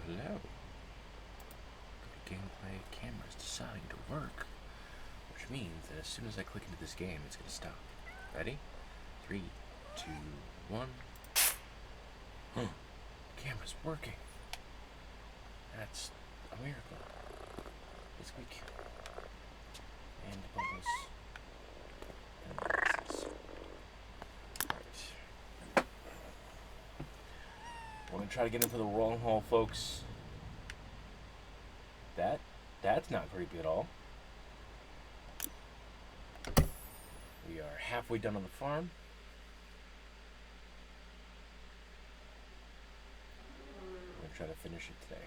Hello. Gameplay camera's deciding to work, which means that as soon as I click into this game, it's going to stop. Ready? 3, 2, 1. Huh. Camera's working. That's a miracle. It's weak. And bubbles. And boxes. Right. We're going to try to get into the long haul, folks. That's not creepy at all. We are halfway done on the farm. I'm going to try to finish it today.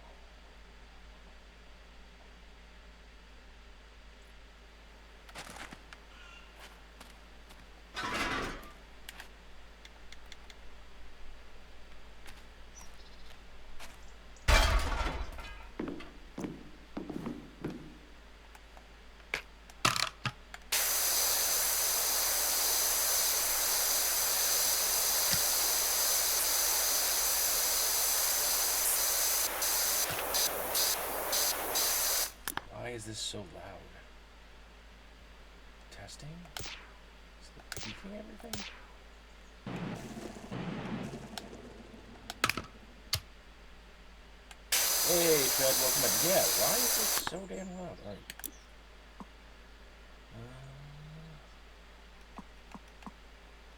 Why is this so loud? Testing? Is it peaking everything? Hey, Fred, welcome back. Yeah, why is this so damn loud? Alright.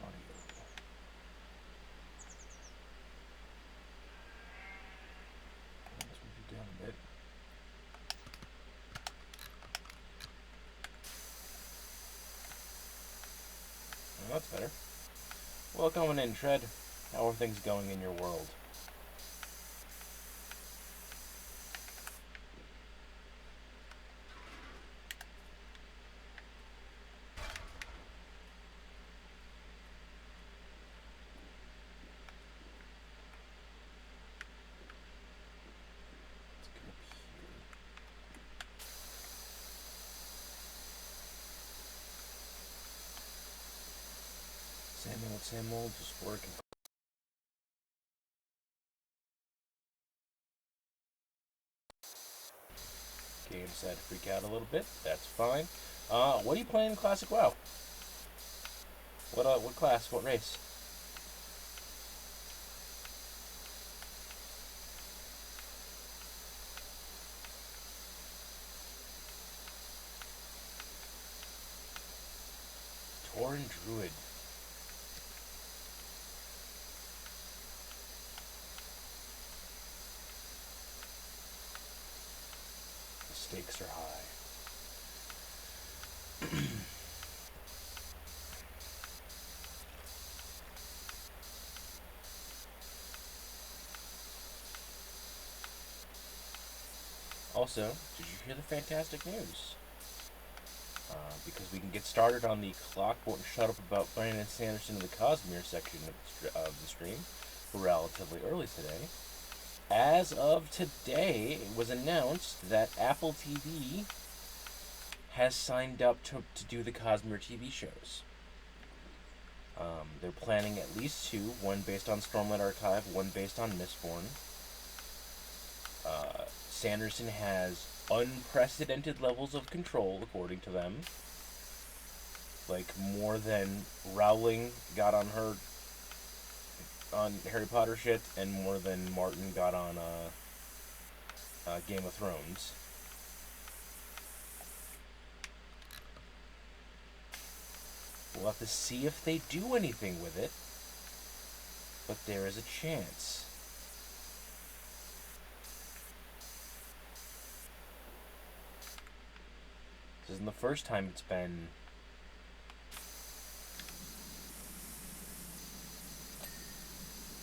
Audio. Let's move it down a bit. Well, that's better. Welcome in, Tread. How are things going in your world? Same old, just working. Game set to freak out a little bit. That's fine. What are you playing in Classic WoW? What class? What race? Tauren Druid. The stakes are high. Also, did you hear the fantastic news? Because we can get started on the clock won't shut up about Brandon Sanderson in the Cosmere section of the stream relatively early today. As of today, it was announced that Apple TV has signed up to do the Cosmere TV shows. They're planning at least 2, one based on Stormlight Archive, one based on Mistborn. Sanderson has unprecedented levels of control, according to them. Like, more than Rowling got on Harry Potter shit, and more than Martin got on Game of Thrones. We'll have to see if they do anything with it, but there is a chance. This isn't the first time it's been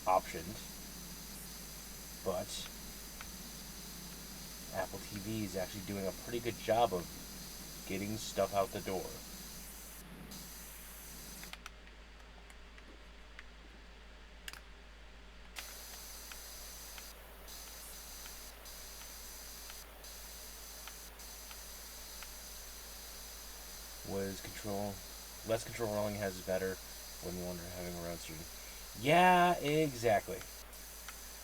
optioned, but Apple TV is actually doing a pretty good job of getting stuff out the door. Was control less control Rowling has is better when you wonder having around student. Yeah, exactly.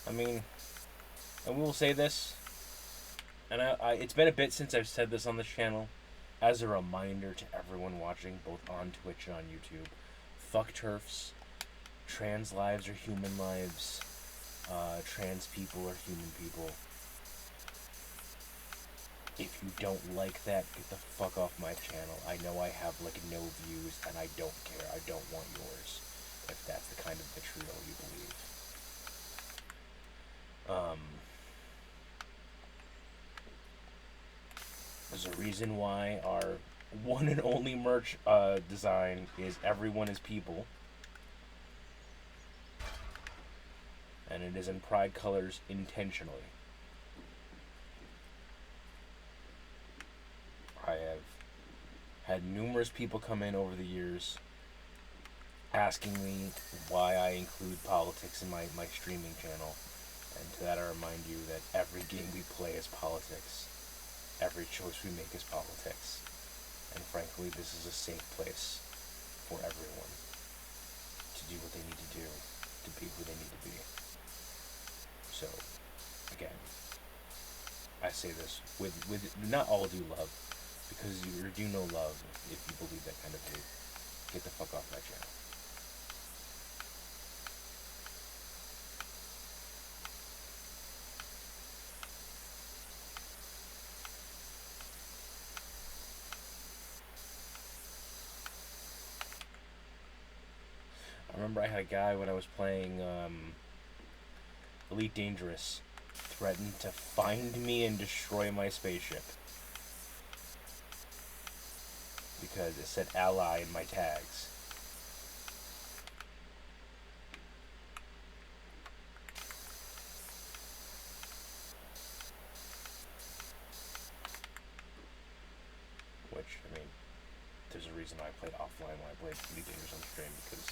I mean, And we will say this, and it's been a bit since I've said this on this channel, as a reminder to everyone watching, both on Twitch and on YouTube, fuck turfs. Trans lives are human lives. Trans people are human people. If you don't like that, get the fuck off my channel. I know I have like no views, and I don't care. I don't want yours. If that's the kind of vitriol you believe. There's a reason why our one and only merch design is "Everyone is People," and it is in pride colors intentionally. I have had numerous people come in over the years asking me why I include politics in my streaming channel. And to that I remind you that every game we play is politics. Every choice we make is politics. And frankly, this is a safe place for everyone to do what they need to do, to be who they need to be. So, again, I say this with not all due love, because you do no love if you believe that kind of hate. Get the fuck off my channel. I remember I had a guy when I was playing Elite Dangerous threaten to find me and destroy my spaceship because it said ally in my tags. Which, I mean, there's a reason I played offline when I played Elite Dangerous on stream, because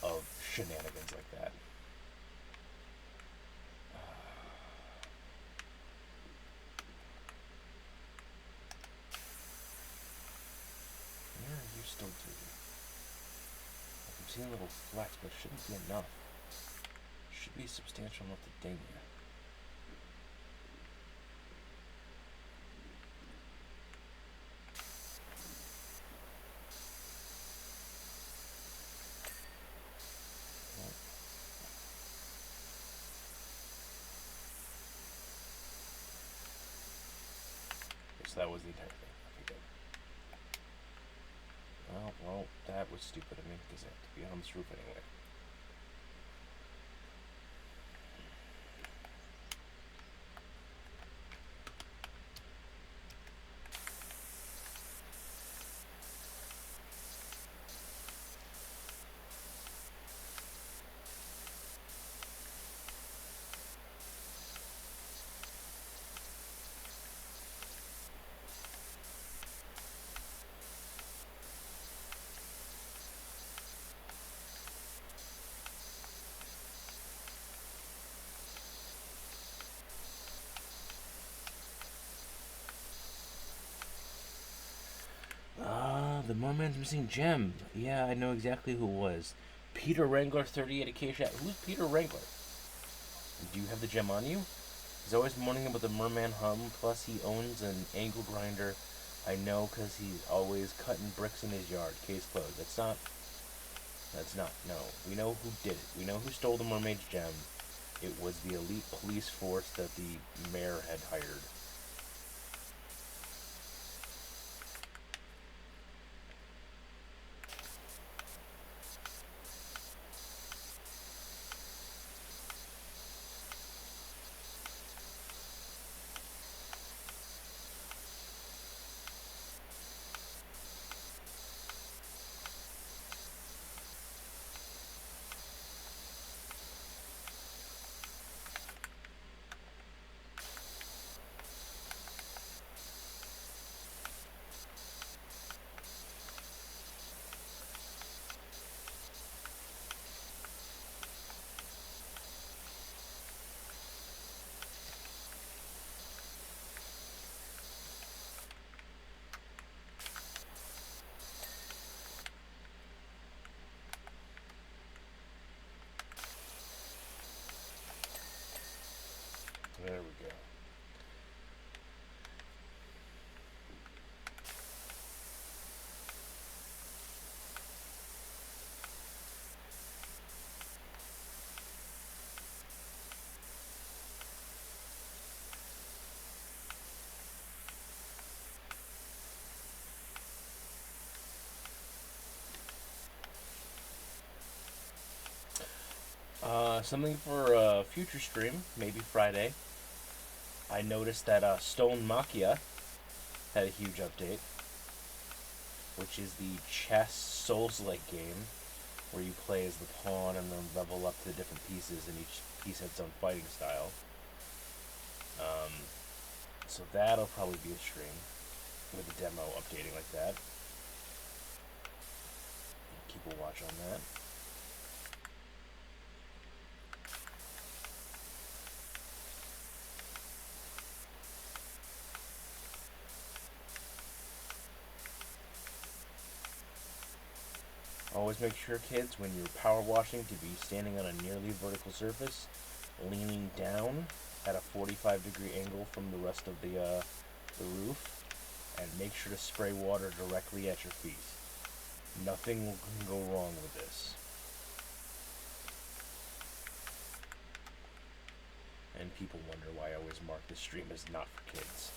of shenanigans like that. Where are you still doing? I'm seeing little flecks, but it shouldn't be enough. It should be substantial enough to ding you. So that was the entire thing. Okay, good. Well, that was stupid of me, because I have to be on this roof anyway. The Merman's Missing Gem. Yeah, I know exactly who it was. Peter Wrangler 38 Acacia. Who's Peter Wrangler? Do you have the gem on you? He's always moaning about the merman hum, plus he owns an angle grinder. I know, because he's always cutting bricks in his yard. Case closed. That's not, no. We know who did it. We know who stole the mermaid's gem. It was the elite police force that the mayor had hired. Something for a future stream, maybe Friday. I noticed that Stone Machia had a huge update, which is the chess Souls-like game where you play as the pawn and then level up to the different pieces, and each piece has its own fighting style. Um, so that'll probably be a stream with a demo updating like that. Keep a watch on that. Always make sure, kids, when you're power washing, to be standing on a nearly vertical surface, leaning down at a 45-degree angle from the rest of the roof, and make sure to spray water directly at your feet. Nothing can go wrong with this. And people wonder why I always mark this stream as not for kids.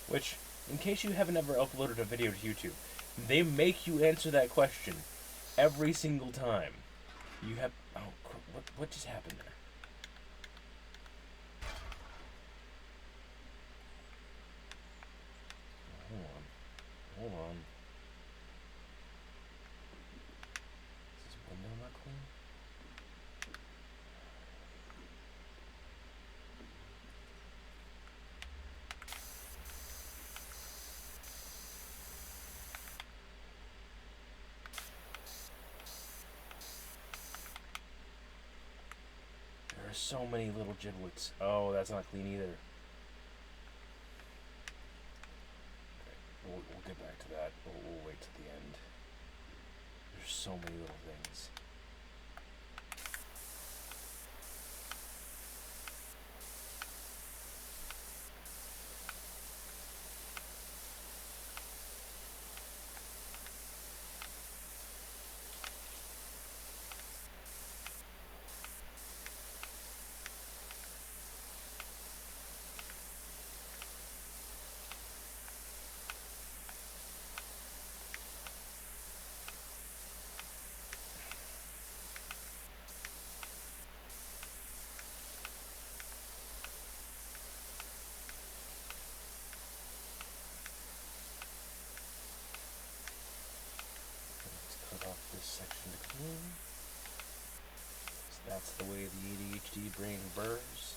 Which, in case you haven't ever uploaded a video to YouTube, they make you answer that question every single time. You have... Oh, what just happened there? Hold on. Is this window not clean? There are so many little giblets. Oh, that's not clean either. We'll get back to that. We'll wait till the end. There's so many little things. Cut off this section to clean. So that's the way the ADHD brain burrs.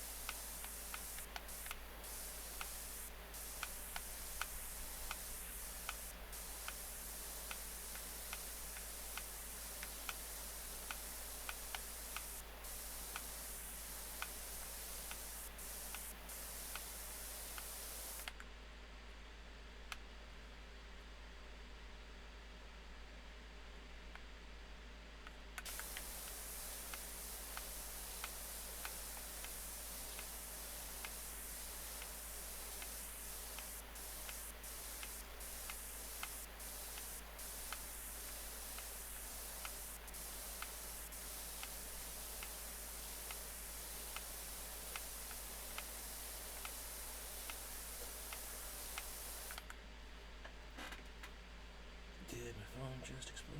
Did my phone just explode?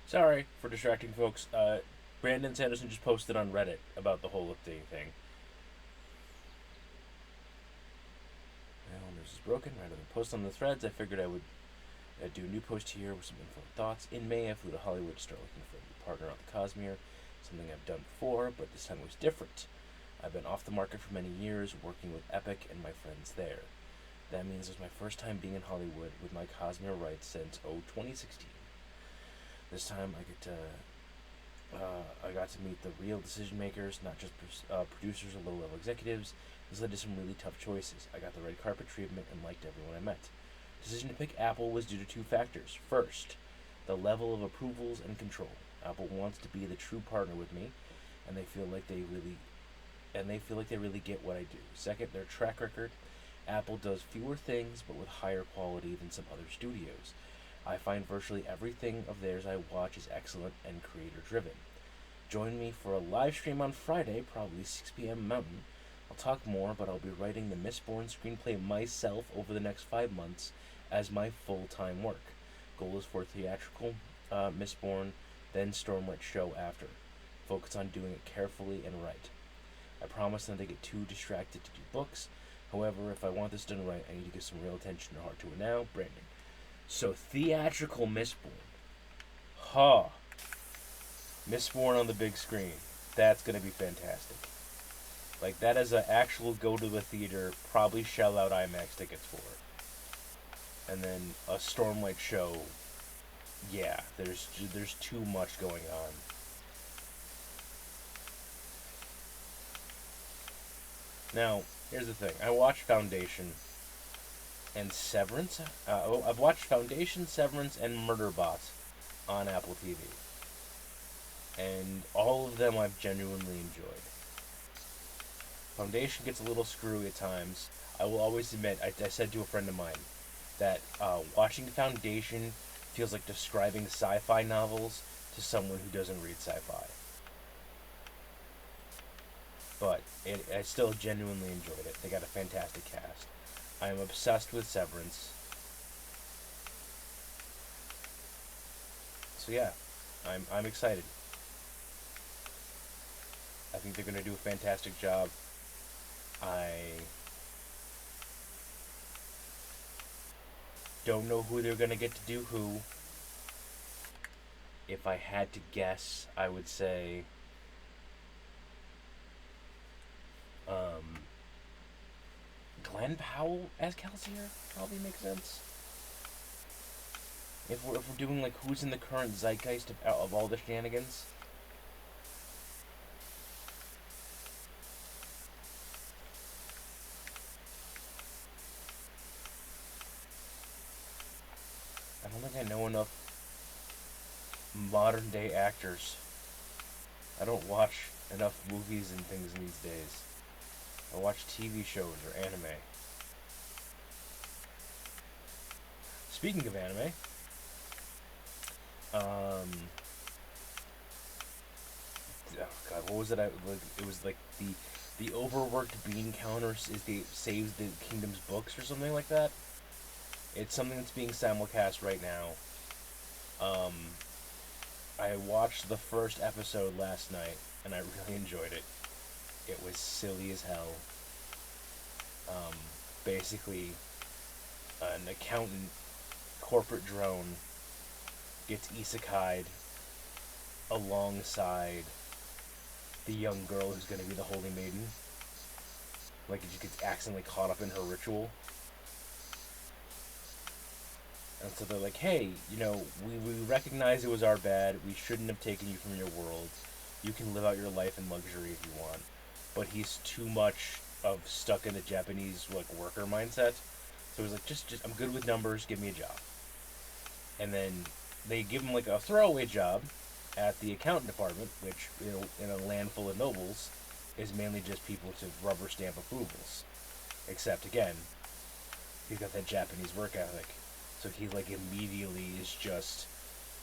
Sorry for distracting folks. Brandon Sanderson just posted on Reddit about the whole updating thing. Well, news is broken. Rather than post on the threads, I figured I would do a new post here with some info and thoughts. In May, I flew to Hollywood to start looking for a new partner on the Cosmere, something I've done before, but this time was different. I've been off the market for many years, working with Epic and my friends there. That means it was my first time being in Hollywood with my Cosmere rights since 2016. This time I got to meet the real decision makers, not just producers or low-level executives. This led to some really tough choices. I got the red carpet treatment and liked everyone I met. The decision to pick Apple was due to two factors. First, the level of approvals and control. Apple wants to be the true partner with me, and they feel like they really get what I do. Second, their track record. Apple does fewer things but with higher quality than some other studios. I find virtually everything of theirs I watch is excellent and creator driven. Join me for a live stream on Friday, probably 6 p.m. Mountain. I'll talk more, but I'll be writing the Mistborn screenplay myself over the next 5 months as my full-time work. Goal is for theatrical Mistborn, then Stormlight show after. Focus on doing it carefully and right. I promise not to get too distracted to do books. However, if I want this done right, I need to give some real attention and heart to it now. Brandon. So, theatrical Mistborn. Ha! Mistborn on the big screen. That's going to be fantastic. Like, that is an actual go to the theater, probably shell out IMAX tickets for it. And then a Stormlight show. Yeah, there's too much going on. Now, here's the thing. I watched Foundation and Severance. I've watched Foundation, Severance, and Murderbot on Apple TV. And all of them I've genuinely enjoyed. Foundation gets a little screwy at times. I will always admit, I said to a friend of mine, that watching Foundation feels like describing sci-fi novels to someone who doesn't read sci-fi. But I still genuinely enjoyed it. They got a fantastic cast. I am obsessed with Severance. So yeah, I'm excited. I think they're going to do a fantastic job. I don't know who they're going to get to do who. If I had to guess, I would say Glenn Powell as Kelsier probably makes sense. If we're doing like who's in the current zeitgeist of all the shenanigans. I don't think I know enough modern day actors. I don't watch enough movies and things these days. I watch TV shows or anime. Speaking of anime, oh god, what was it? It was like the overworked bean counters saves the kingdom's books or something like that. It's something that's being simulcast right now. I watched the first episode last night and I really enjoyed it. It was silly as hell. Basically, an accountant corporate drone gets isekai'd alongside the young girl who's going to be the Holy Maiden. Like, it just gets accidentally caught up in her ritual. And so they're like, hey, we recognize it was our bad. We shouldn't have taken you from your world. You can live out your life in luxury if you want. But he's too much of stuck in the Japanese, like, worker mindset. So he's like, just I'm good with numbers, give me a job. And then they give him, like, a throwaway job at the accountant department, which, in a land full of nobles, is mainly just people to rubber stamp approvals. Except, again, he's got that Japanese work ethic. So he, like, immediately is just,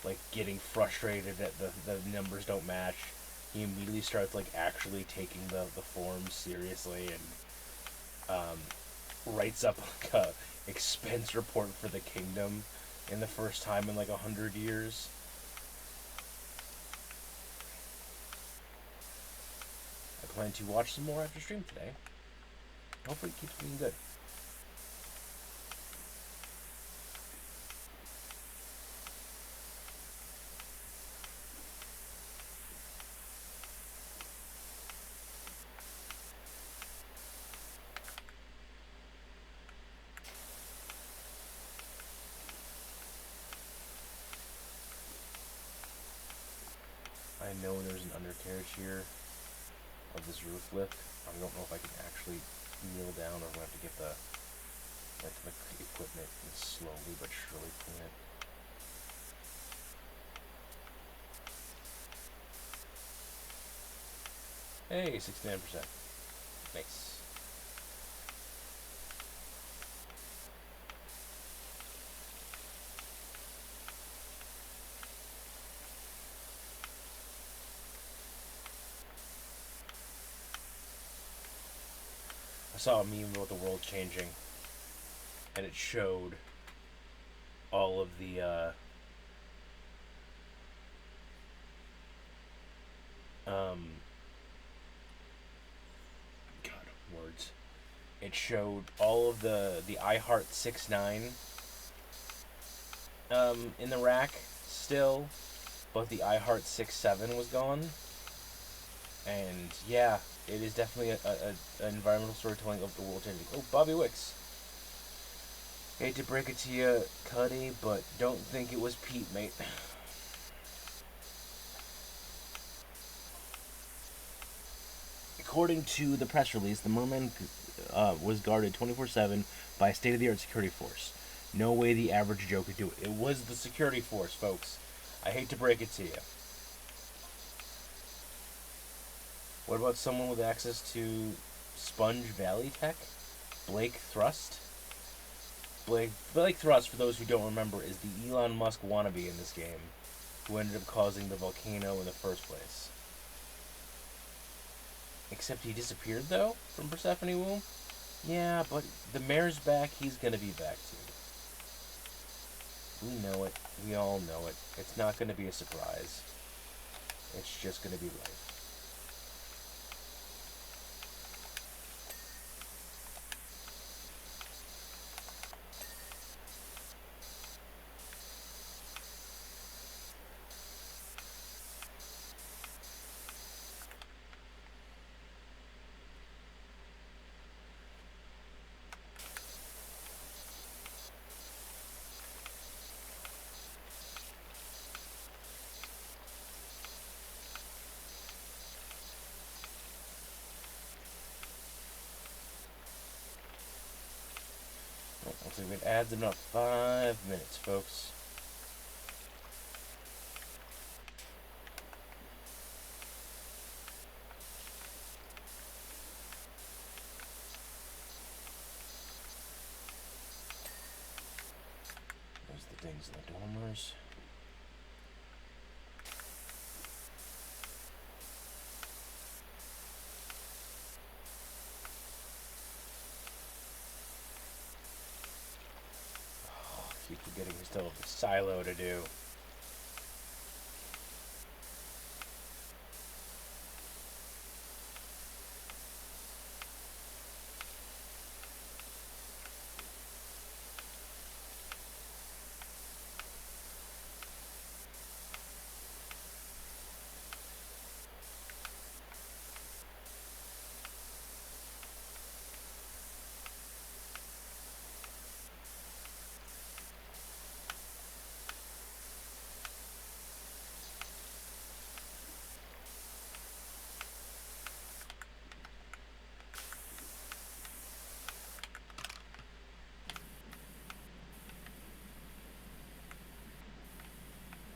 like, getting frustrated that the numbers don't match. He immediately starts, like, actually taking the forms seriously and writes up, like, a expense report for the kingdom in the first time in, like, 100 years. I plan to watch some more after stream today. Hopefully it keeps being good. I know there's an undercarriage here of this roof lift. I don't know if I can actually kneel down or I'm going to have to get the equipment and slowly but surely clean it. Hey, 69%. Nice. I saw a meme about the world changing, and it showed all of the um God, words. It showed all of the iHeart 6.9 in the rack still, but the iHeart 6.7 was gone. And yeah, it is definitely an environmental storytelling of the world changing. Oh, Bobby Wicks. Hate to break it to you, Cuddy, but don't think it was Pete, mate. According to the press release, the Merman was guarded 24/7 by a state-of-the-art security force. No way the average Joe could do it. It was the security force, folks. I hate to break it to you. What about someone with access to Sponge Valley tech? Blake Thrust? Blake Thrust, for those who don't remember, is the Elon Musk wannabe in this game, who ended up causing the volcano in the first place. Except he disappeared, though, from Persephone Womb? Yeah, but the mayor's back, he's gonna be back too. We know it. We all know it. It's not gonna be a surprise. It's just gonna be life. Looks like it adds in about 5 minutes, folks. There's the things in the dormers. Oh, I keep forgetting we still have the silo to do.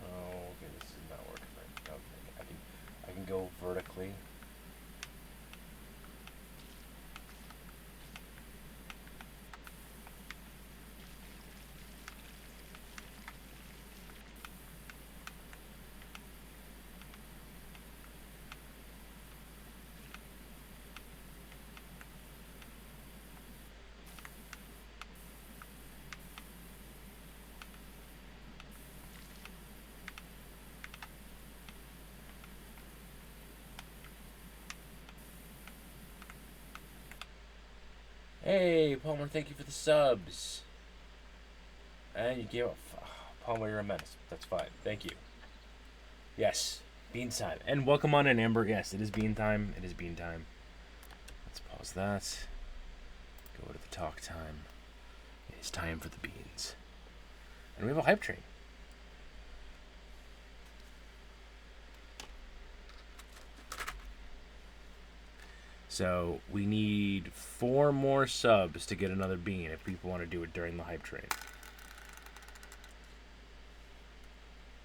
Oh, okay, this is not working right. Okay, I can go vertically. Hey, Palmer, thank you for the subs. And you gave up. Palmer, you're a menace. That's fine. Thank you. Yes, bean time. And welcome on in, Amber. Yes, it is bean time. It is bean time. Let's pause that. Go to the talk time. It is time for the beans. And we have a hype train. So we need 4 more subs to get another bean if people want to do it during the hype train.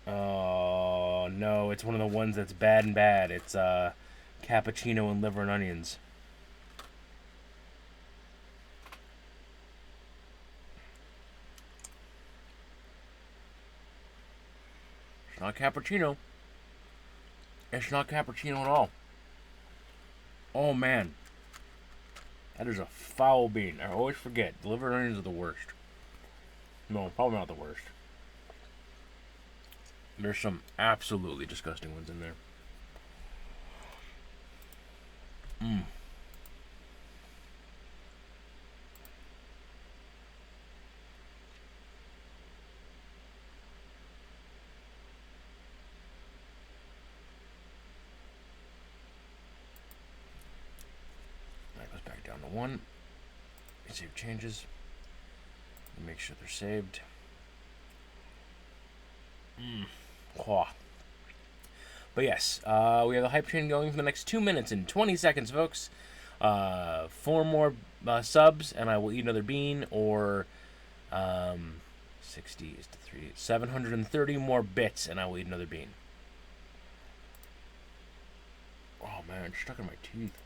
Oh no, it's one of the ones that's bad and bad. It's cappuccino and liver and onions. It's not cappuccino. It's not cappuccino at all. Oh man, that is a foul bean. I always forget. The liver and onions are the worst. No, probably not the worst. There's some absolutely disgusting ones in there. Mmm. That goes back down to 1. Save changes. Make sure they're saved. Oh. But yes, we have the hype train going for the next 2 minutes and 20 seconds, folks. 4 more subs, and I will eat another bean, or 60 is to 3, 730 more bits, and I will eat another bean. Oh man, it's stuck in my teeth.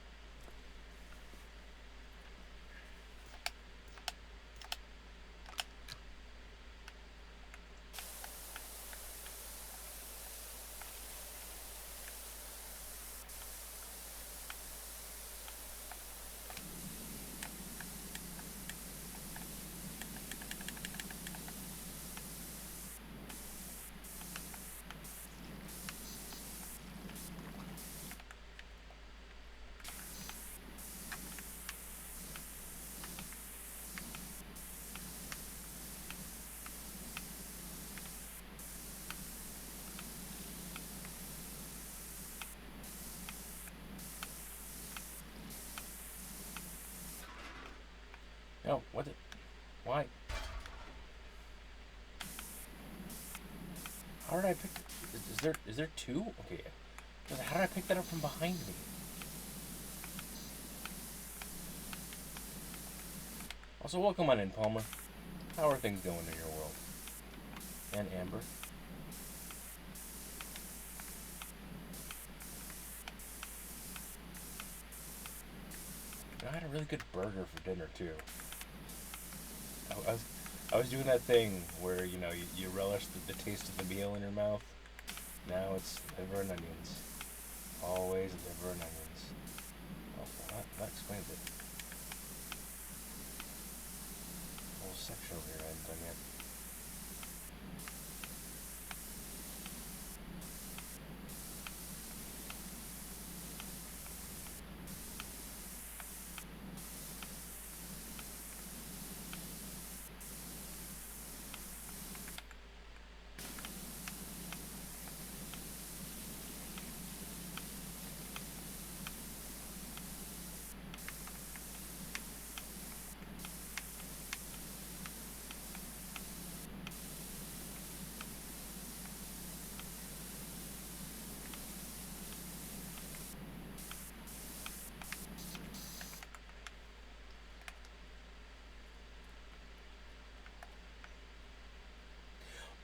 No, what? Why? How did I pick? Is there 2? Okay. How did I pick that up from behind me? Also, welcome on in, Palmer. How are things going in your world? And Amber. I had a really good burger for dinner too. I was doing that thing where you relish the taste of the meal in your mouth. Now it's liver and onions. Always liver and onions. Oh, well, that explains it. Whole section over here I haven't done yet.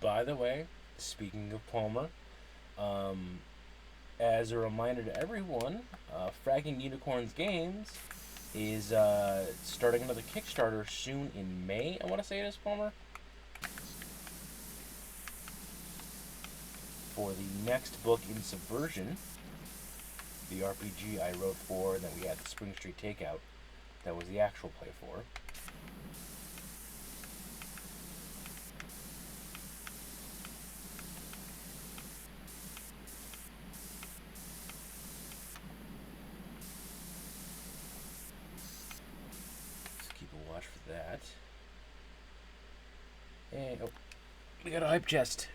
By the way, speaking of Palmer, as a reminder to everyone, Fragging Unicorns Games is starting another Kickstarter soon in May, I want to say it is, Palmer. For the next book in Subversion, the RPG I wrote for, and then we had the Spring Street Takeout, that was the actual play for. Watch for that. And oh, we got a hype chest.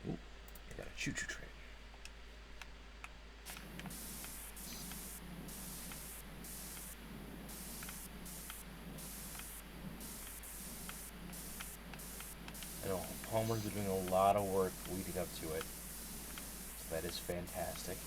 Ooh, I got a choo-choo train. I know Palmer's doing a lot of work leading up to it. That is fantastic.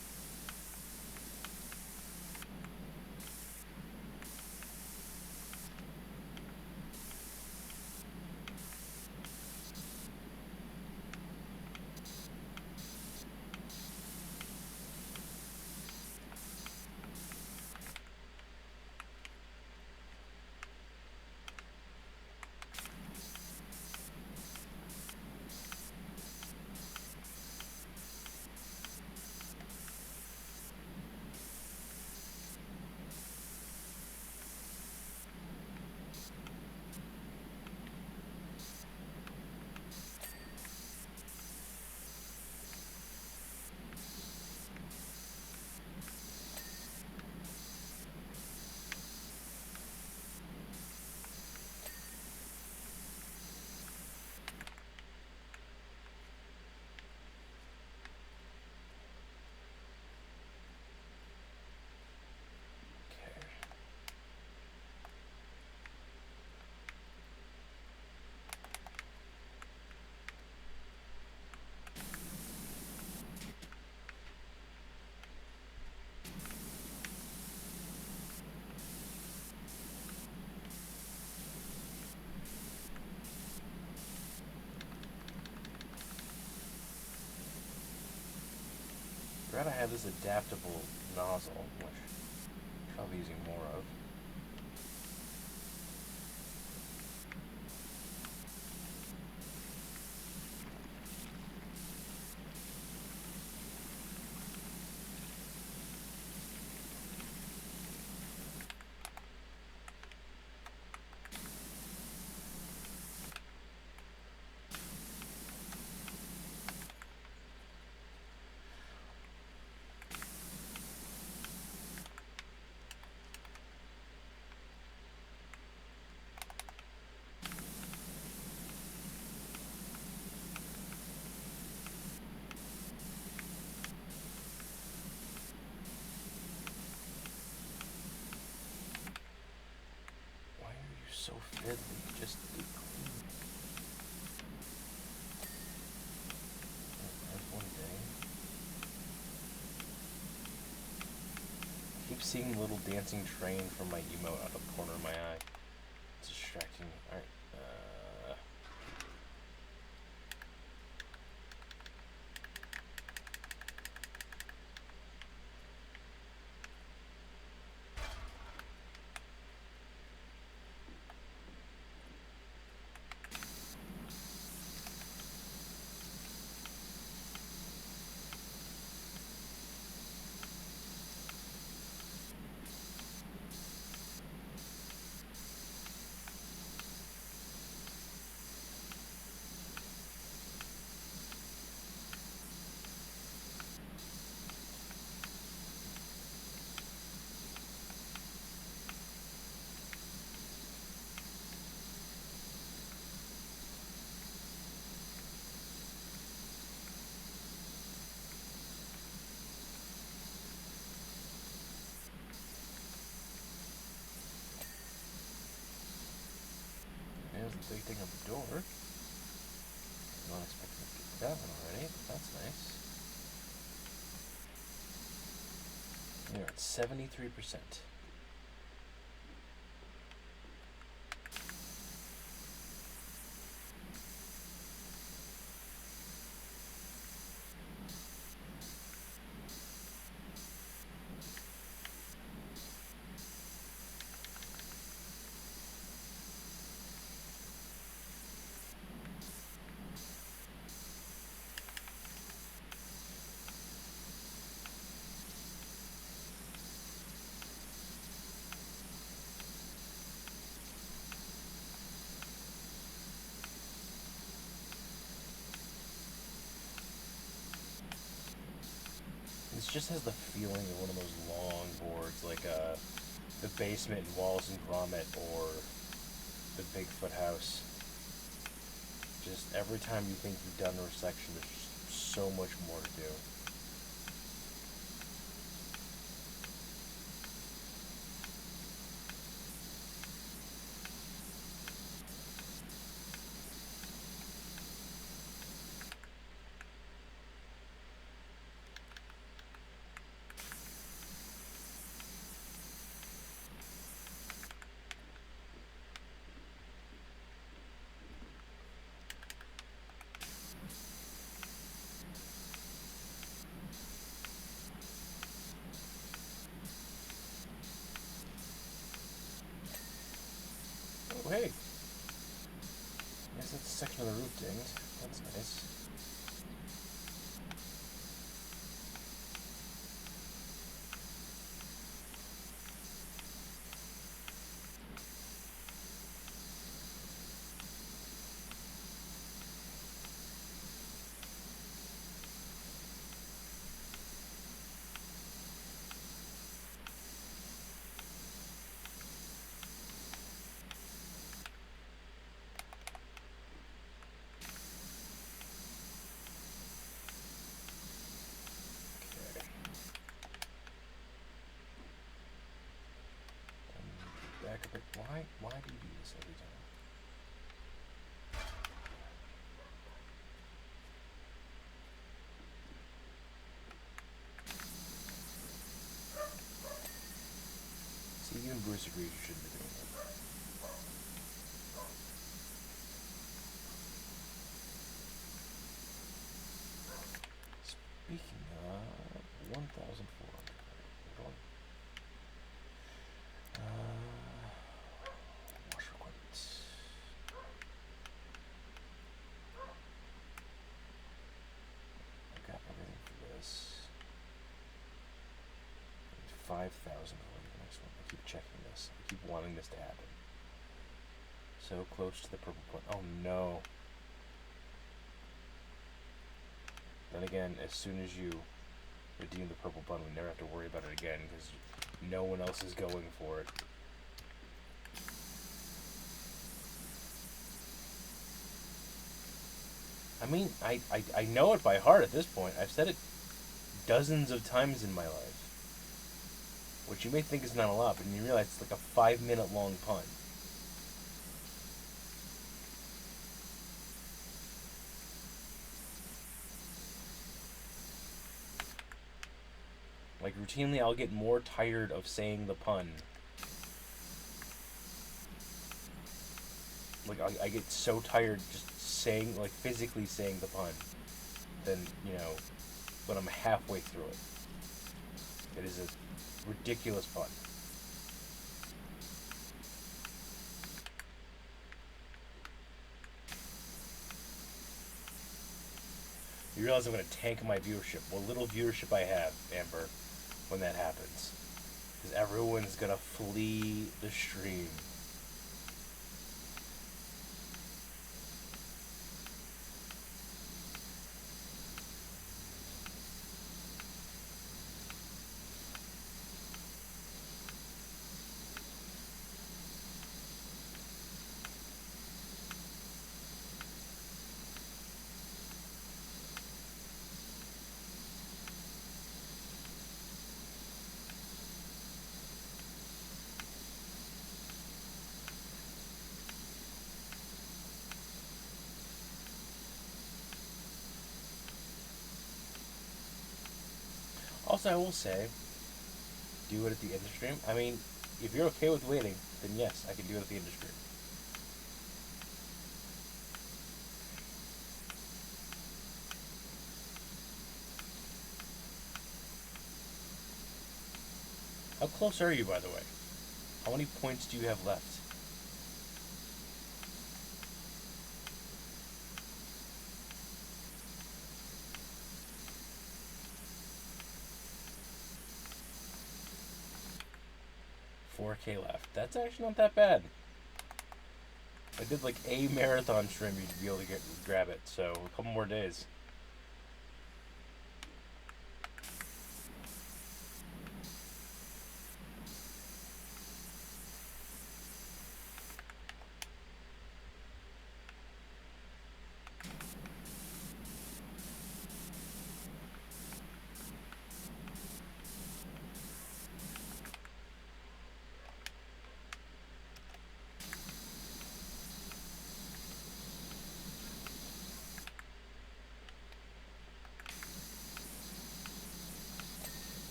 have this adaptable nozzle, which I'll be using more of. Why are you so fiddly? Just be clean. There's one day. I keep seeing the little dancing train from my emote out of the corner of my eye. It's distracting me. Alright. There's the big thing on the door. Not expecting to get that one already, but that's nice. We're at 73%. This just has the feeling of one of those long boards, like the basement in Wallace and Gromit or the Bigfoot house. Just every time you think you've done a section, there's just so much more to do. Oh, hey! Yes, that's a section of the roof dinged. That's nice. Back a bit. Why do you do this every time? See, even Bruce agrees you shouldn't be doing that. Speaking of 1,000. 5,000 for the next one. I keep checking this. I keep wanting this to happen. So close to the purple point. Oh no. Then again, as soon as you redeem the purple bun, we never have to worry about it again because no one else is going for it. I mean, I know it by heart at this point. I've said it dozens of times in my life. Which you may think is not a lot, but you realize it's like a 5-minute long pun. Like, routinely, I'll get more tired of saying the pun. Like, I get so tired just saying, like, physically saying the pun than, when I'm halfway through it. It is a ridiculous pun. You realize I'm going to tank my viewership. What little viewership I have, Amber, when that happens. Because everyone's going to flee the stream. Also, I will say, do it at the end of stream. I mean, if you're okay with waiting, then yes, I can do it at the end of stream. How close are you, by the way? How many points do you have left? $4K left. That's actually not that bad. I did like a marathon stream, you'd be able to grab it, so a couple more days.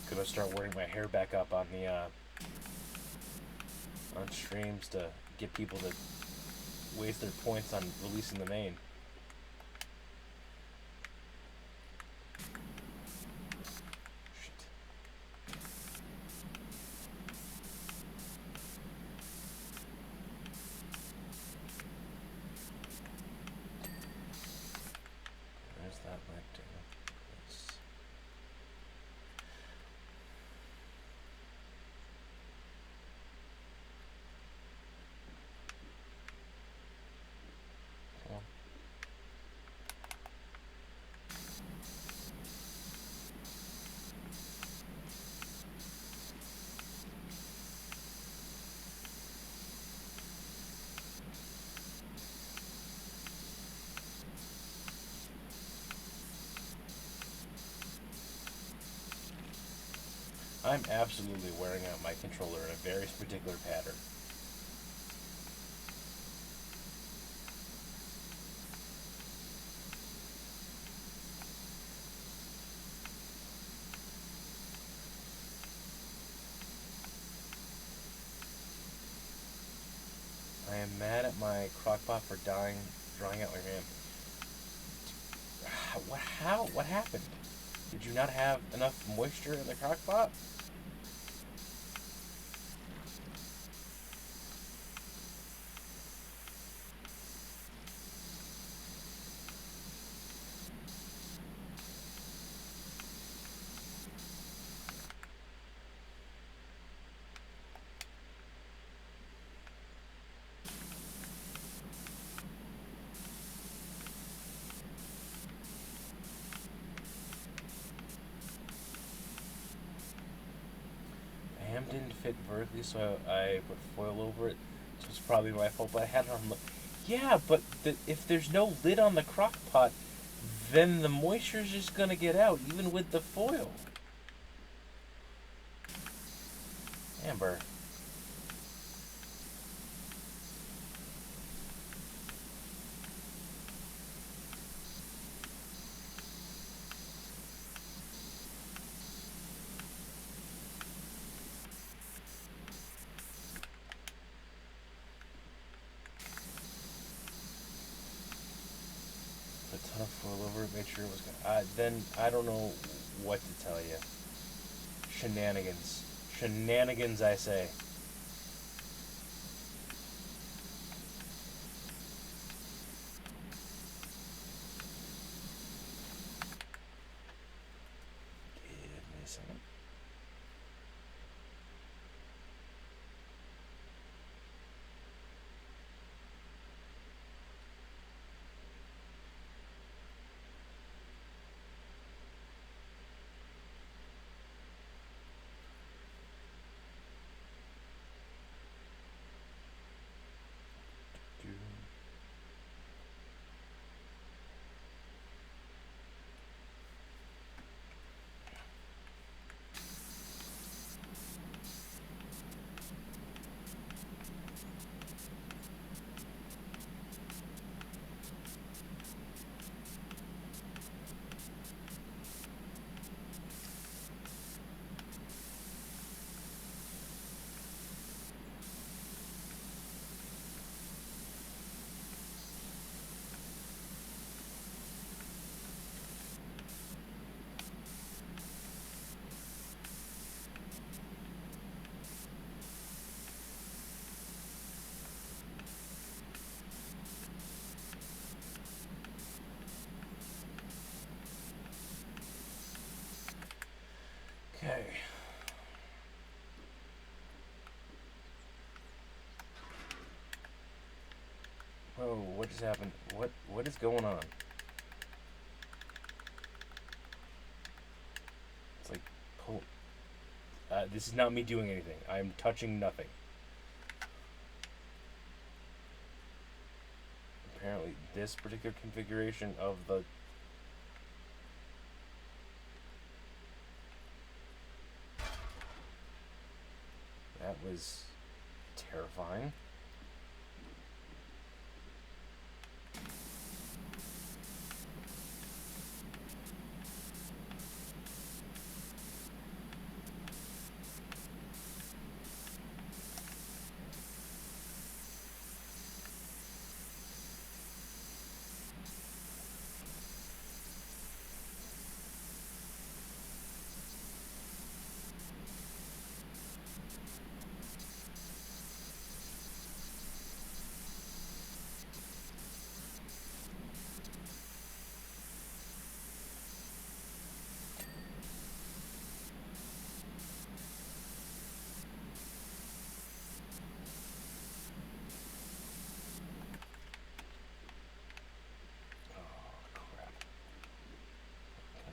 Gonna start wearing my hair back up on the on streams to get people to waste their points on releasing the main. Shit. There's that led to. I'm absolutely wearing out my controller in a very particular pattern. I am mad at my crockpot for drying out my RAM. What happened? Did you not have enough moisture in the crockpot? fit vertically, so I put foil over it. So it's probably my fault, but I had it on the. Yeah, but if there's no lid on the crock pot, then the moisture's just gonna get out, even with the foil. Amber. A ton of foil over it, made sure it was gonna. Then I don't know what to tell you. Shenanigans. Shenanigans, I say. Give me a second. Okay. Whoa, what just happened? What is going on? It's like pull. This is not me doing anything. I'm touching nothing. Apparently, this particular configuration of the. That was terrifying.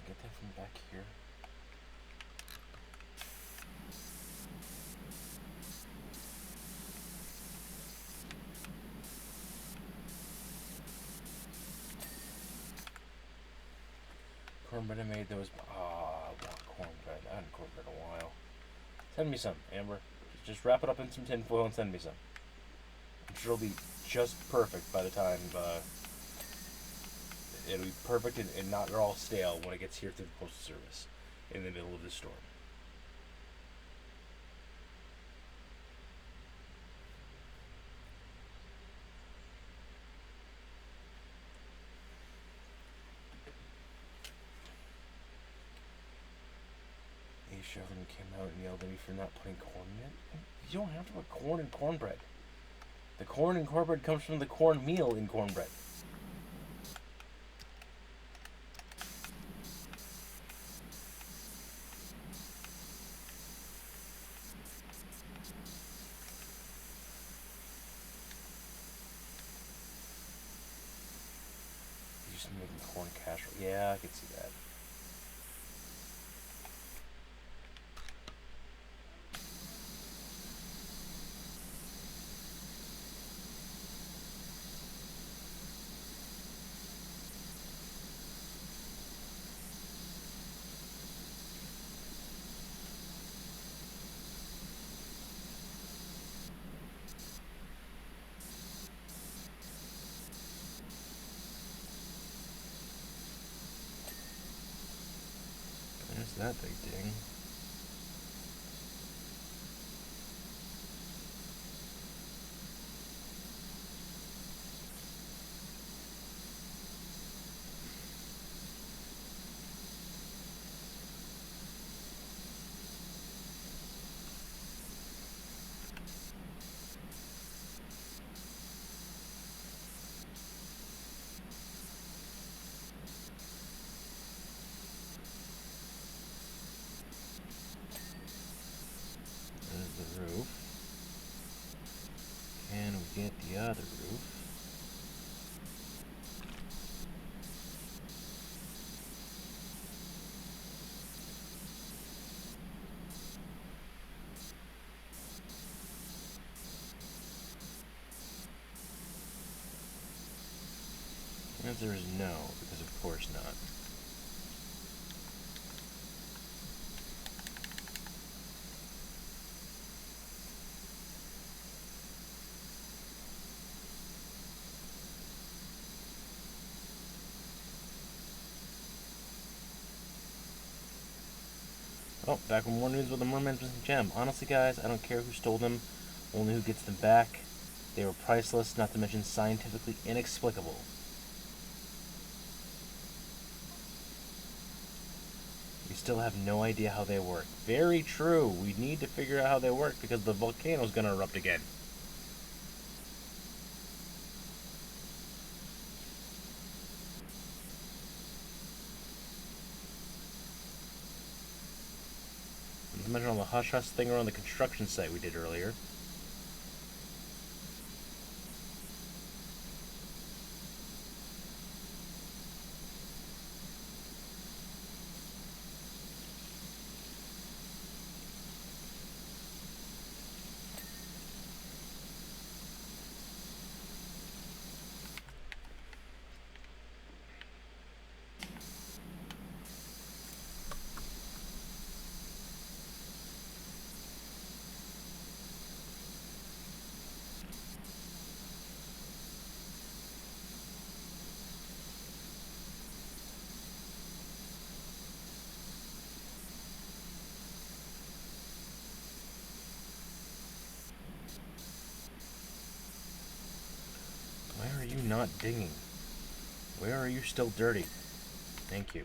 Get that from back here. Cornbread I made those. I want cornbread. I haven't cornbread in a while. Send me some, Amber. Just wrap it up in some tin foil and send me some. I'm sure it'll be just perfect by the time. It'll be perfect and not at all stale when it gets here through the postal service in the middle of the storm. Chevron came out and yelled at me for not putting corn in it. You don't have to put corn in cornbread. The corn in cornbread comes from the cornmeal in cornbread. You're just making corn casserole. Yeah, I can see that. that big ding. There's the roof. Can we get the other roof? The answer is no, because of course not. Oh, back with more news with the Merman's Missing Gem. Honestly, guys, I don't care who stole them, only who gets them back. They were priceless, not to mention scientifically inexplicable. We still have no idea how they work. Very true. We need to figure out how they work because the volcano's going to erupt again. Not to mention all the hush-hush thing around the construction site we did earlier. Why are you not dinging? Where are you still dirty? Thank you.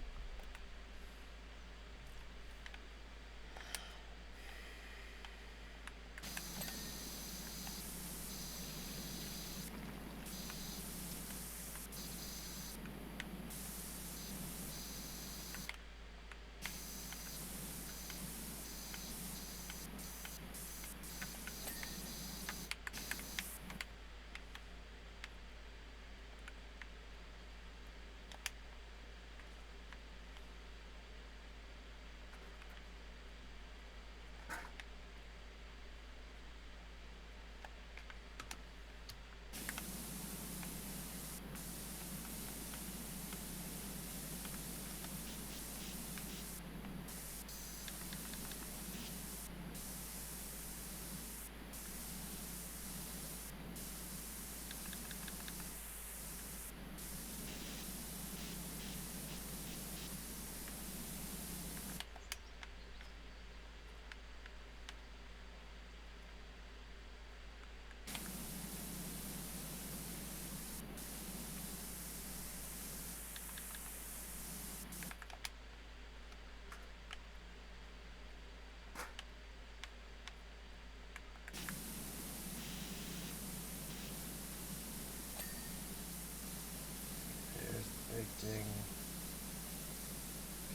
Big ding.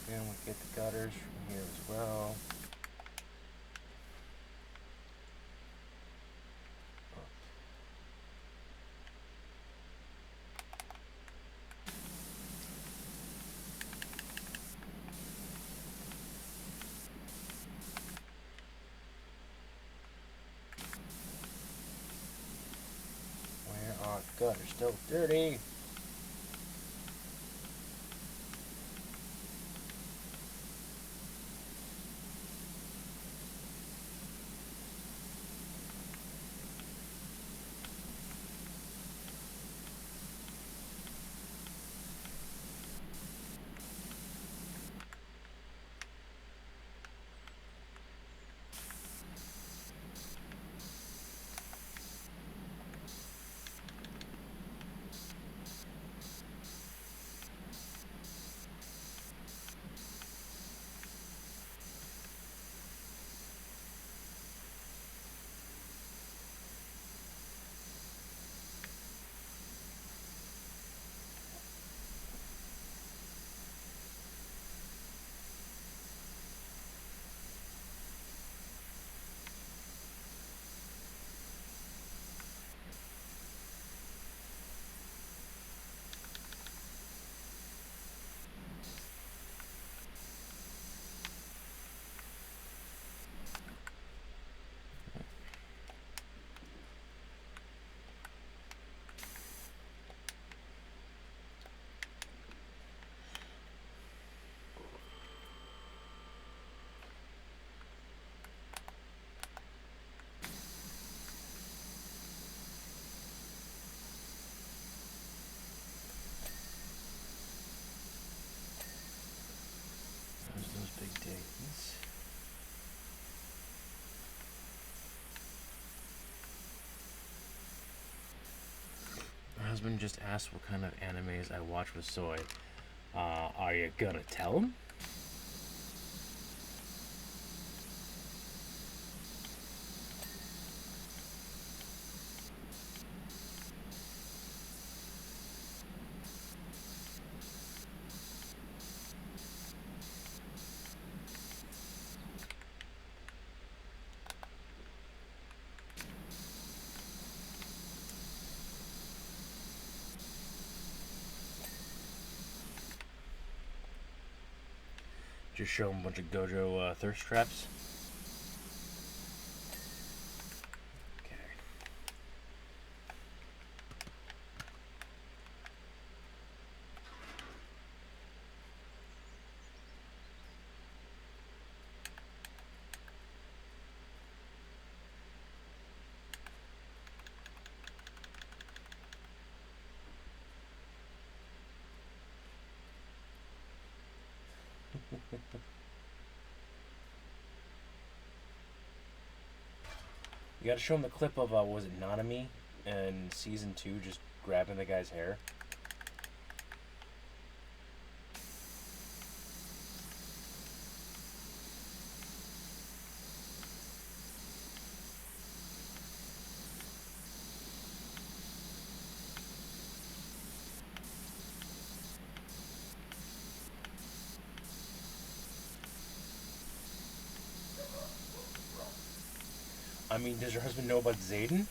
Can we get the gutters from here as well? Where are the gutters? Still dirty. husband just asked what kind of animes I watch with soy. Are you gonna tell him? Just show him a bunch of Gojo thirst traps. Okay. You gotta show him the clip of, was it Nanami in season 2 just grabbing the guy's hair? I mean, does your husband know about Zayden?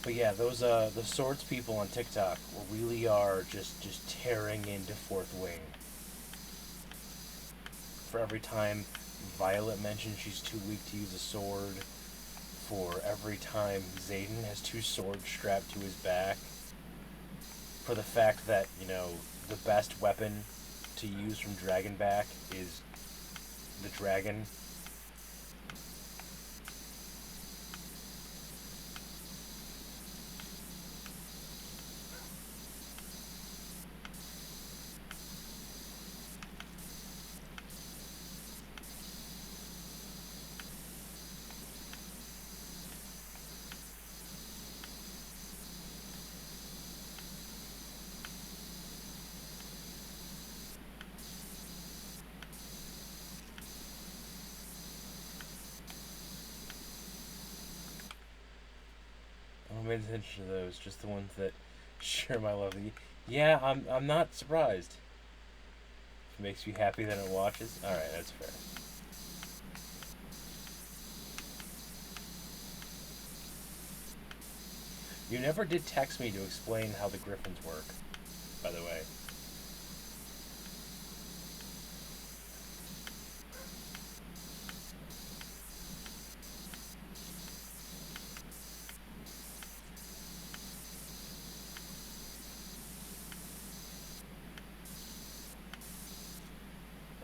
But yeah, those the swords people on TikTok really are just tearing into Fourth Wing. For every time Violet mentions she's too weak to use a sword, for every time Zayden has two swords strapped to his back, for the fact that, the best weapon to use from Dragonback is the dragon. I'm paying attention to those, just the ones that share my love. Yeah, I'm not surprised. If it makes you happy that it watches, alright, that's fair. You never did text me to explain how the Griffins work, by the way.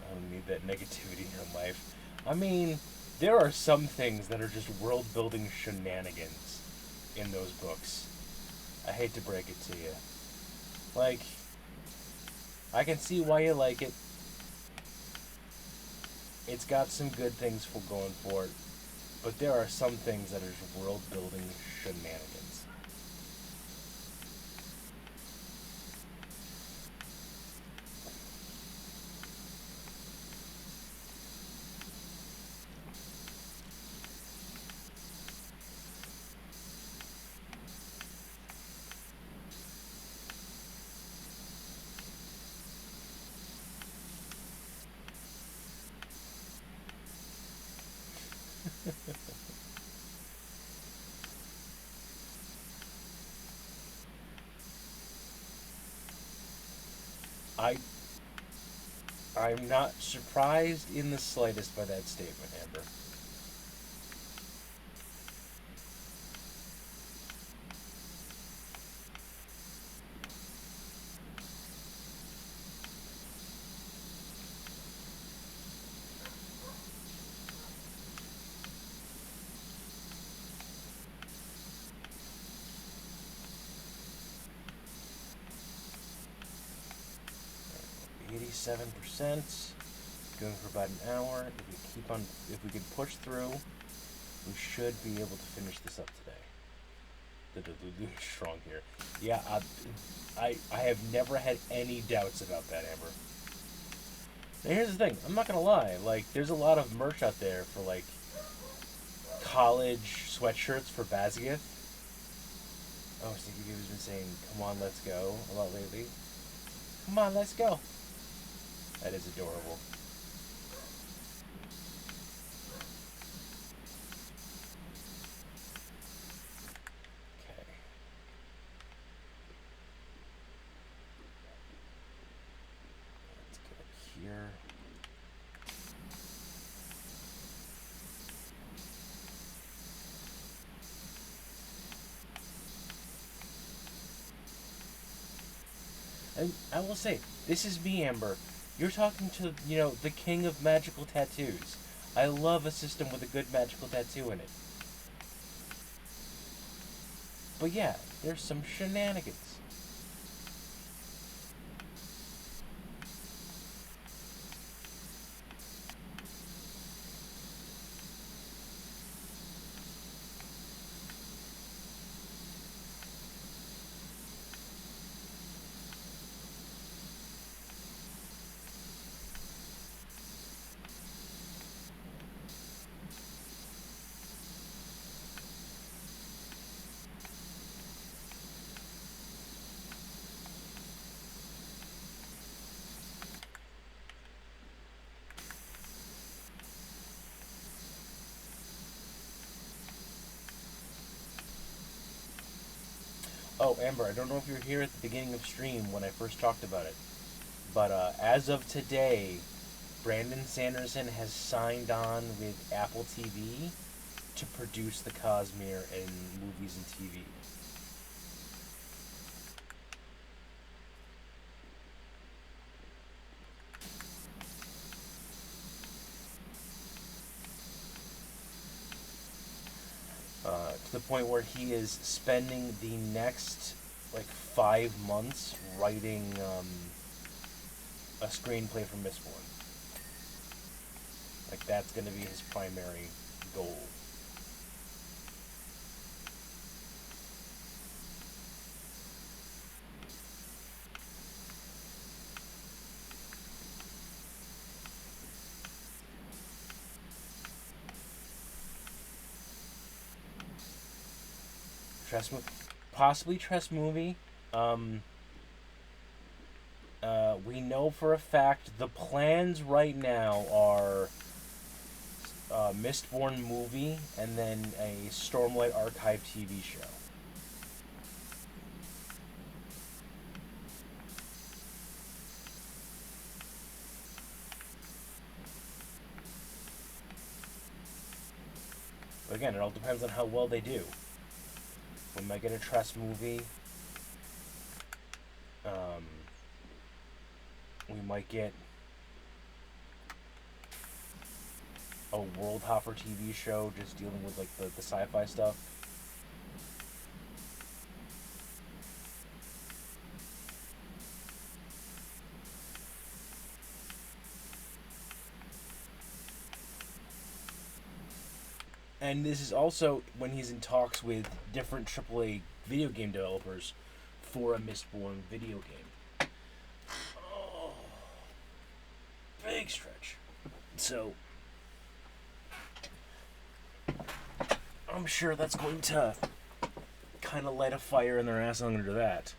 I don't need that negativity in life. I mean, there are some things that are just world building shenanigans in those books. I hate to break it to you. Like, I can see why you like it. It's got some good things for going for it, but there are some things that are just world building shenanigans. I I'm not surprised in the slightest by that statement, Amber. 87%. Going for about an hour. If we can push through, we should be able to finish this up today. Strong here. Yeah, I have never had any doubts about that, Amber. Now here's the thing. I'm not gonna lie. Like, there's a lot of merch out there for like college sweatshirts for Bazziath. Oh, Sneaky Baby's been saying, "Come on, let's go" a lot lately. Come on, let's go. That is adorable. Okay. Let's get up here. And I will say, this is me, Amber. You're talking to, the king of magical tattoos. I love a system with a good magical tattoo in it. But yeah, there's some shenanigans. Oh, Amber, I don't know if you were here at the beginning of stream when I first talked about it, but as of today, Brandon Sanderson has signed on with Apple TV to produce the Cosmere in movies and TV. To the point where he is spending the next like 5 months writing a screenplay for Mistborn. Like, that's going to be his primary goal. Possibly Tress movie. We know for a fact the plans right now are Mistborn movie and then a Stormlight Archive TV show. But again, it all depends on how well they do. We might get a Tress movie. We might get a World Hopper TV show just dealing with like the sci-fi stuff. And this is also when he's in talks with different AAA video game developers for a Mistborn video game. Oh, big stretch. So, I'm sure that's going to kind of light a fire in their ass under that.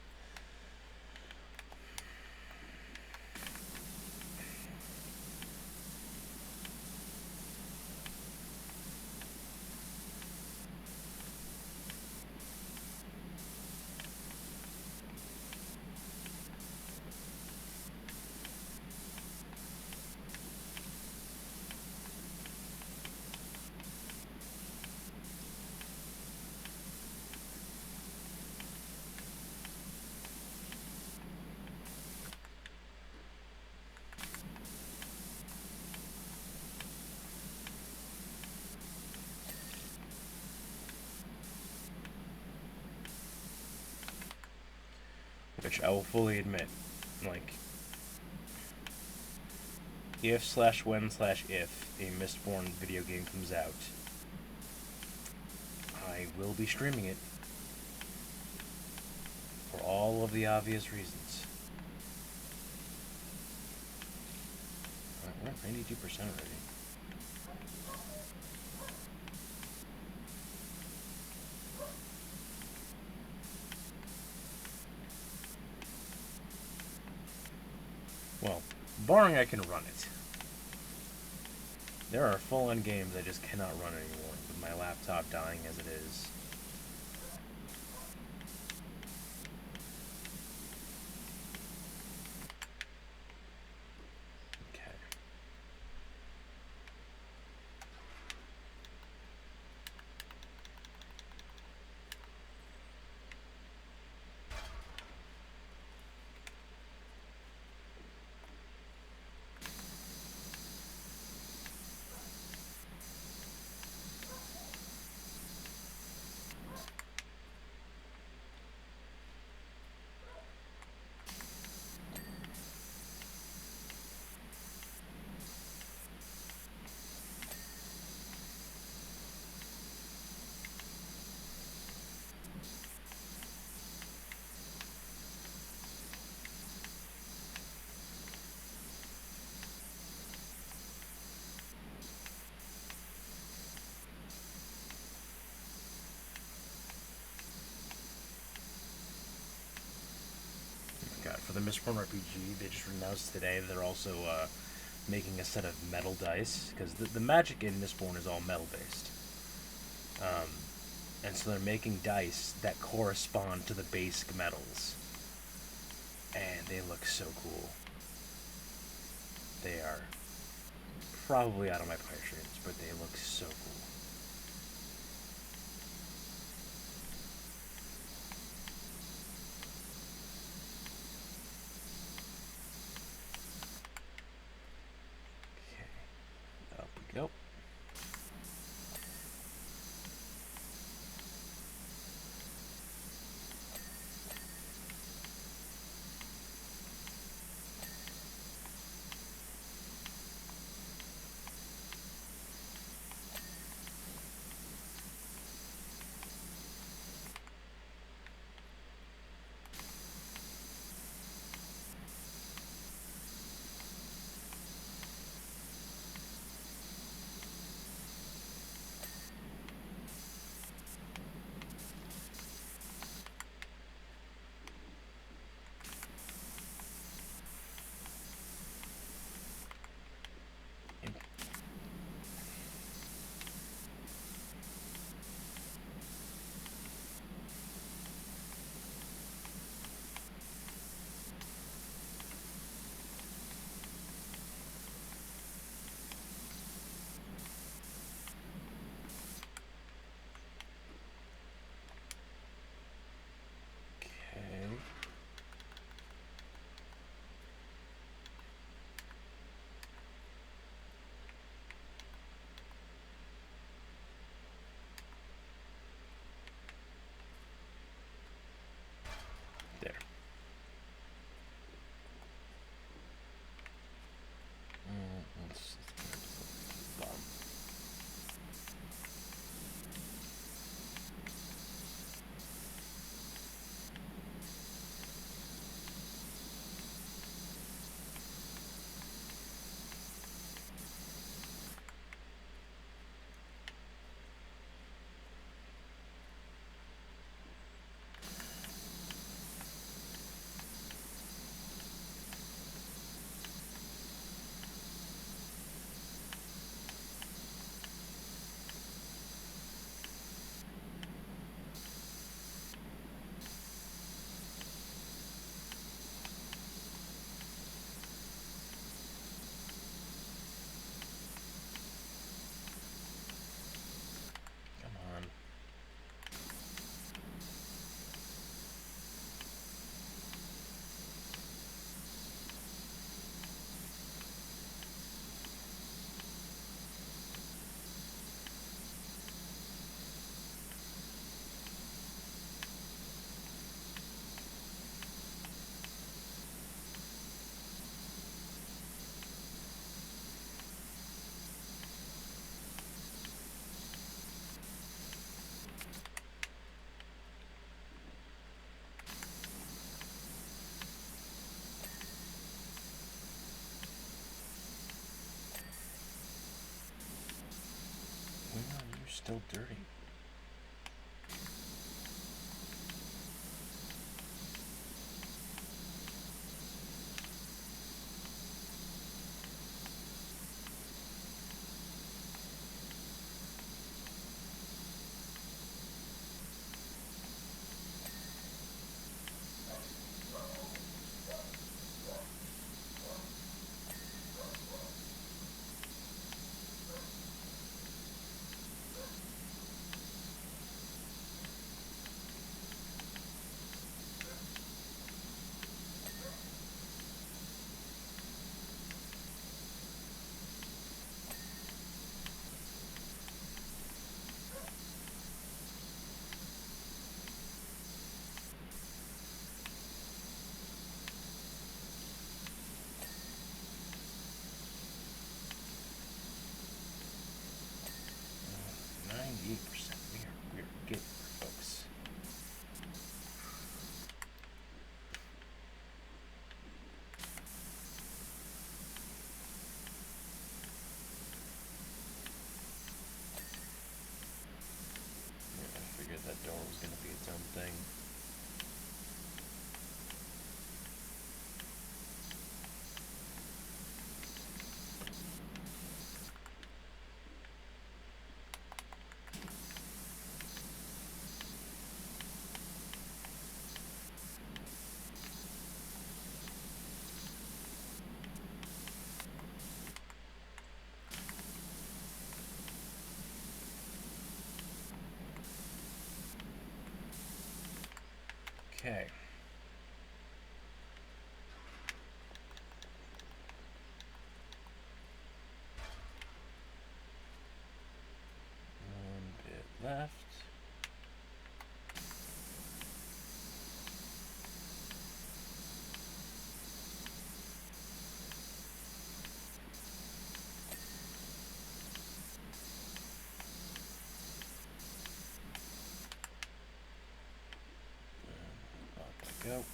which I will fully admit, like, if/when/if a Mistborn video game comes out, I will be streaming it for all of the obvious reasons. We're at 92% already. Well, barring I can run it. There are full-on games I just cannot run anymore, with my laptop dying as it is. Okay. God, for the Mistborn RPG, they just announced today they're also making a set of metal dice, because the magic in Mistborn is all metal based. And so they're making dice that correspond to the basic metals. And they look so cool. They are probably out of my price range, but they look so cool. Okay, up we go. Still dirty. We're getting there, folks. Yeah, I figured that door was going to be its own thing. Okay. One bit left. Up we go.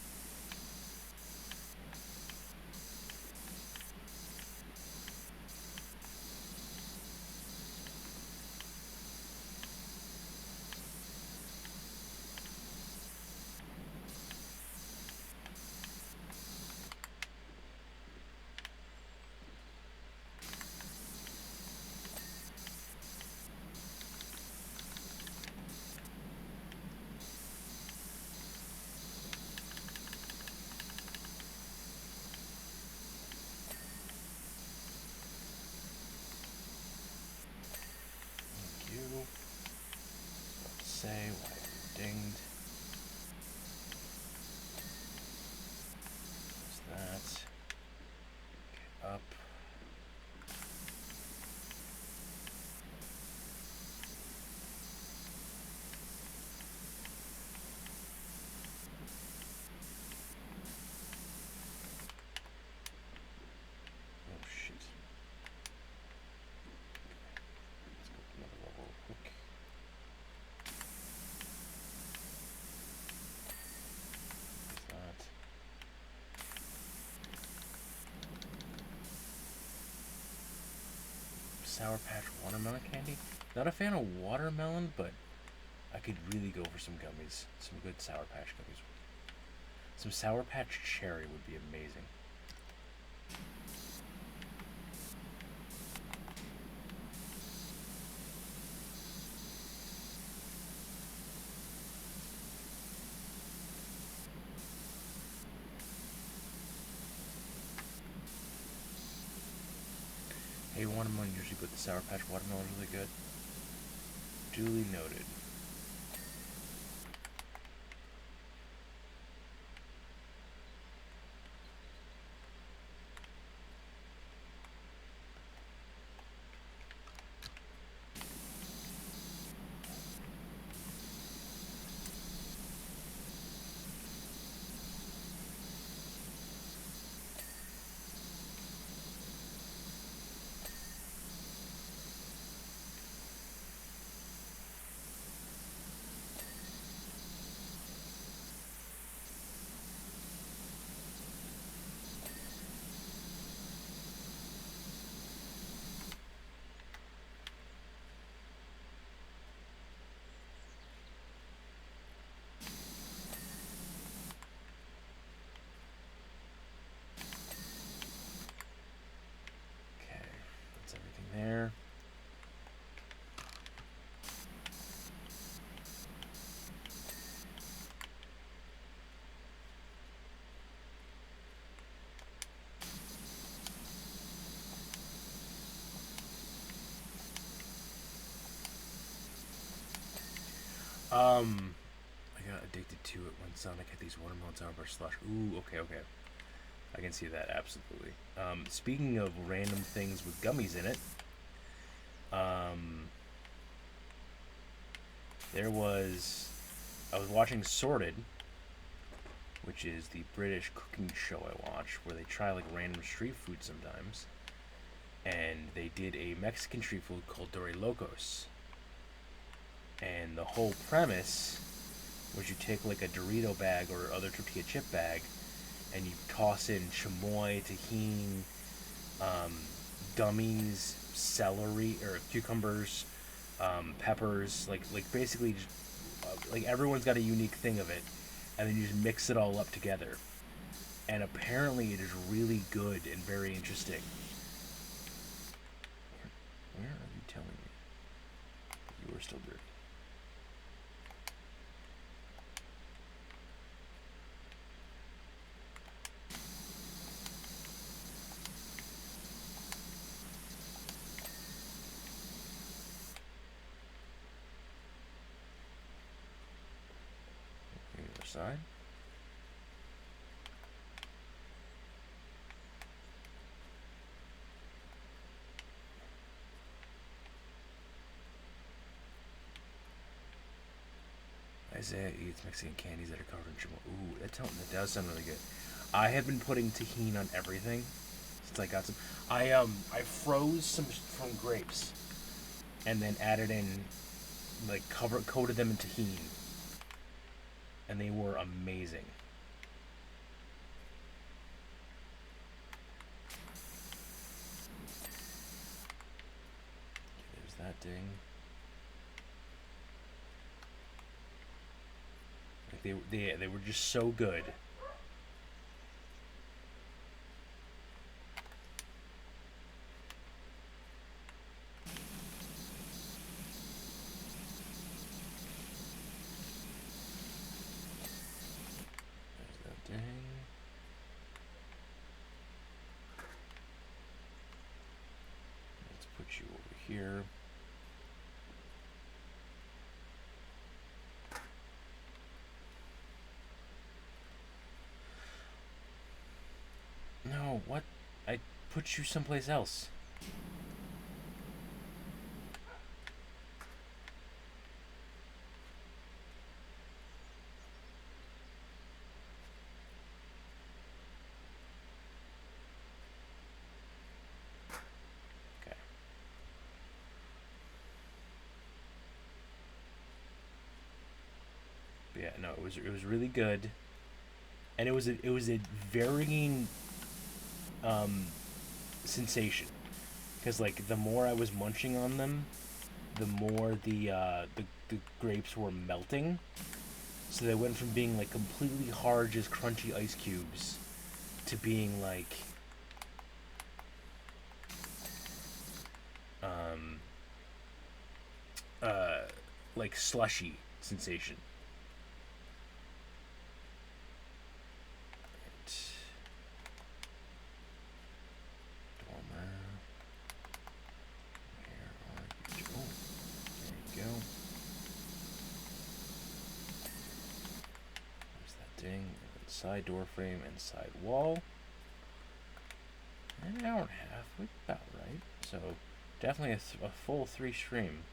Thank you. Let's say why you dinged. There's that. Okay, up. Oh shit. Let's go up another level real quick. There's that. Sour Patch watermelon candy. Not a fan of watermelon, but I could really go for some gummies. Some good Sour Patch gummies. Some Sour Patch cherry would be amazing. Hey, watermelon usually, but the Sour Patch watermelon is really good. Duly noted. I got addicted to it when Sonic had these watermelon sour bar slush. Ooh, okay. I can see that absolutely. Speaking of random things with gummies in it, um, there was I was watching Sorted, which is the British cooking show I watch, where they try like random street food sometimes, and they did a Mexican street food called Dore Locos, and the whole premise was you take like a Dorito bag or other tortilla chip bag, and you toss in chamoy, tahini, um, gummies, celery or cucumbers, peppers, like basically just, like everyone's got a unique thing of it, and then you just mix it all up together. And apparently, it is really good and very interesting. Where are you telling me you are still dirty? The other side. Isaiah eats Mexican candies that are covered in chamoy. Ooh, that does sound really good. I have been putting tahini on everything since I got some. I froze some from grapes and then added in like coated them in tahini, and they were amazing. There's that ding. Like they were just so good. There's that ding. Let's put you over here. No, what? I put you someplace else. Okay. But yeah, no, it was really good, and it was a varying um, sensation, because like the more I was munching on them, the more the grapes were melting. So they went from being like completely hard, just crunchy ice cubes, to being um, uh, like slushy sensation. Dormer, where are you? Oh, there you go. There's that ding. Side door frame and side wall. An hour and a half, we about right. So definitely a full 3 stream.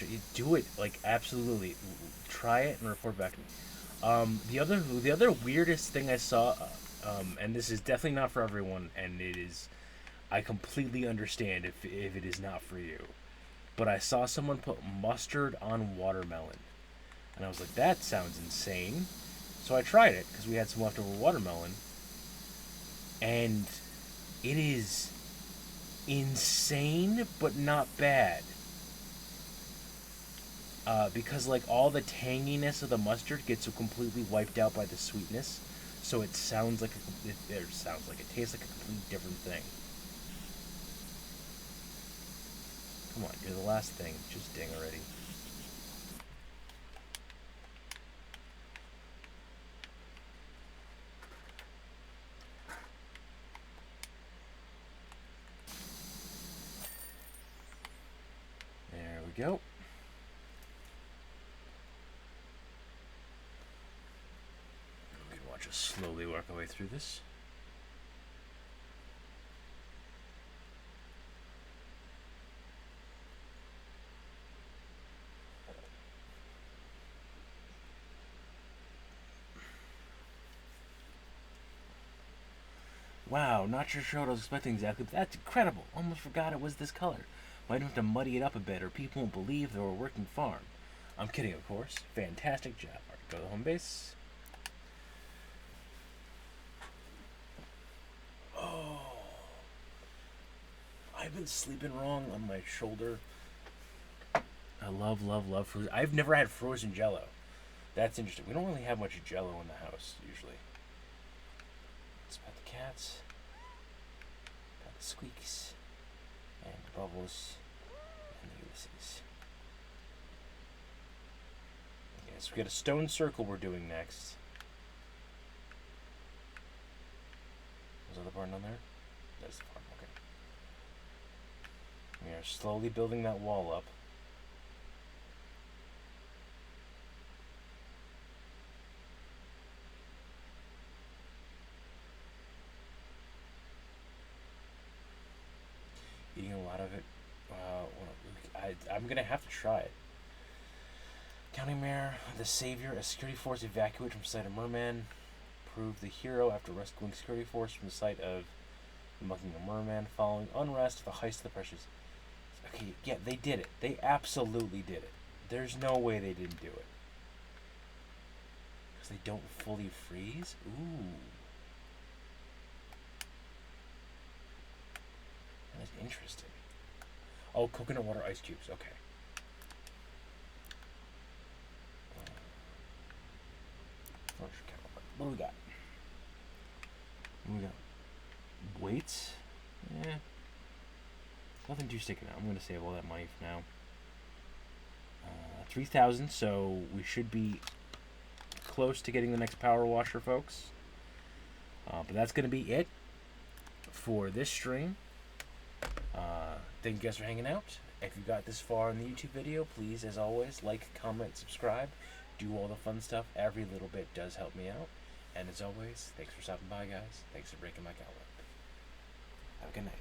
You do it, like, absolutely. Try it and report back to me. The other weirdest thing I saw, and this is definitely not for everyone, and it is, I completely understand if it is not for you, but I saw someone put mustard on watermelon, and I was like, that sounds insane. So I tried it because we had some leftover watermelon, and it is insane, but not bad. Because like all the tanginess of the mustard gets completely wiped out by the sweetness, so it sounds like it tastes like a completely different thing. Come on, you're the last thing. Just ding already. There we go. We can watch us slowly work our way through this. Wow, not sure what I was expecting exactly, but that's incredible. Almost forgot it was this color. Might have to muddy it up a bit, or people won't believe they were a working farm. I'm kidding, of course. Fantastic job. All right, go to home base. Oh, I've been sleeping wrong on my shoulder. I love, love, love frozen. I've never had frozen Jello. That's interesting. We don't really have much Jello in the house usually. Let's pet the cats. Got the Squeaks and the Bubbles and the Ulysses. Okay, so we got a stone circle we're doing next. Was that the barn down there? That's the barn, okay. We are slowly building that wall up. Eating a lot of it. I'm going to have to try it. County Mayor, the Savior, a security force evacuated from site of Merman. Proved the hero after rescuing security force from the site of the Muckingham Merman following unrest, the heist of the precious. Okay, yeah, they did it. They absolutely did it. There's no way they didn't do it. Because they don't fully freeze? Ooh. That is interesting. Oh, coconut water ice cubes. Okay. What do we got? What do we got? Weights? Nothing too sticking out. I'm going to save all that money for now. 3,000, so we should be close to getting the next power washer, folks. But that's going to be it for this stream. Thank you guys for hanging out. If you got this far in the YouTube video, please, as always, like, comment, subscribe. Do all the fun stuff. Every little bit does help me out. And as always, thanks for stopping by, guys. Thanks for breaking my cowbell. Have a good night.